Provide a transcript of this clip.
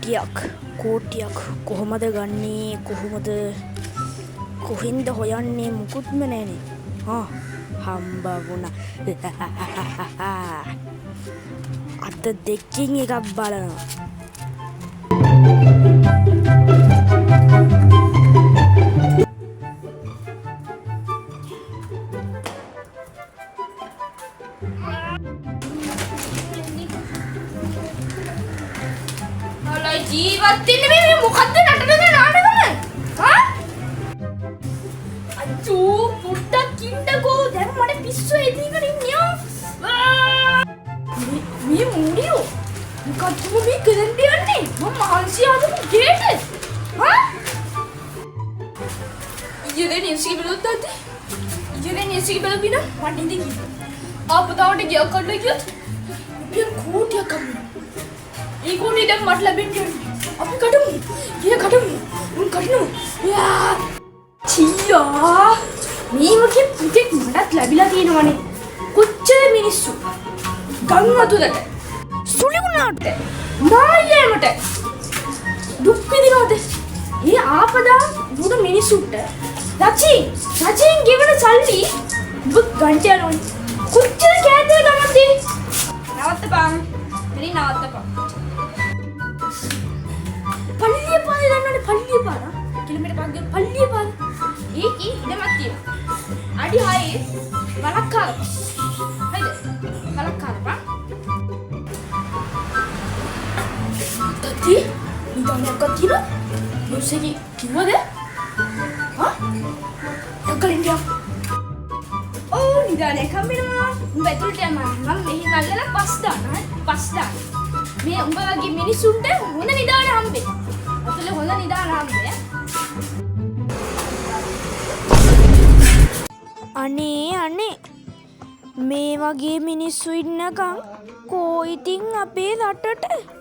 කෝටියක් කොහොමද ගන්නේ කොහොමද කොහෙන්ද හොයන්නේ මුකුත්ම නැනේ හම්බ වුණා අත දෙකකින් එකක් බලනවා ජීවත් වෙන්න මේ මොකද්ද නටන නාටකම හා අච්චෝ පුට්ටක් කින්නකෝ දැන් මට පිස්සු එදීගෙන ඉන්නේ මේ මුඩියෝ මොකද්ද මේ කරන්න යන්නේ මම මහන්සි ආදමු ගේට හා ඊයේ නිව්සික බලද්දී ඊයේ නිව්සික බලපින මට ඉඳි ආපදාවට ගියා කඩලා ගියත් රුපියල් කෝටියක් අම්මා ඒ කෝටියට මට ලැබෙන්නේ අපි කඩමු ගිය කඩමු උන් කඩනු චියා මේ වගේ පුතෙක් මටත් ලැබිලා තියෙනවනේ කොච්චර මිනිස්සු ගම් වතුරට සුළි වුණාට නායයමට දුක් විඳිනවද මේ ආපදා දුර මිනිස්සුන්ට රචින් ගෙවන සල්ලි ඔබ ගන්ට යනවනේ කොච්චර කෑදද ගමන්දී නවත්තපන් මෙරි නවත්තපන් පල්ලිය පාර ගන්නනේ පල්ලිය පාර කිලෝමීටර් 5ක් ගිය පල්ලිය පාර ඒකේ ඉඩමක් තියෙනවා අඩි 6 වලක් කාලා හරිද වලක් කාලා තත්ති නිදානයක් තියෙනවා මොසෙකි කිව්වද යකලින්දියා ඕ නිදානයක් හම්බෙනවා උඹ ඇතුළට යන්න මම මෙහි මල්ලලා පස් දාන්න මේ උඹ වගේ මිනිසුන්ට හොඳ නිදාන හම්බෙයි අතල හොඳ නිදාන හම්බෙයි අනේ මේ වගේ මිනිස්සු ඉන්නකම් කෝ ඉතින් අපේ රටට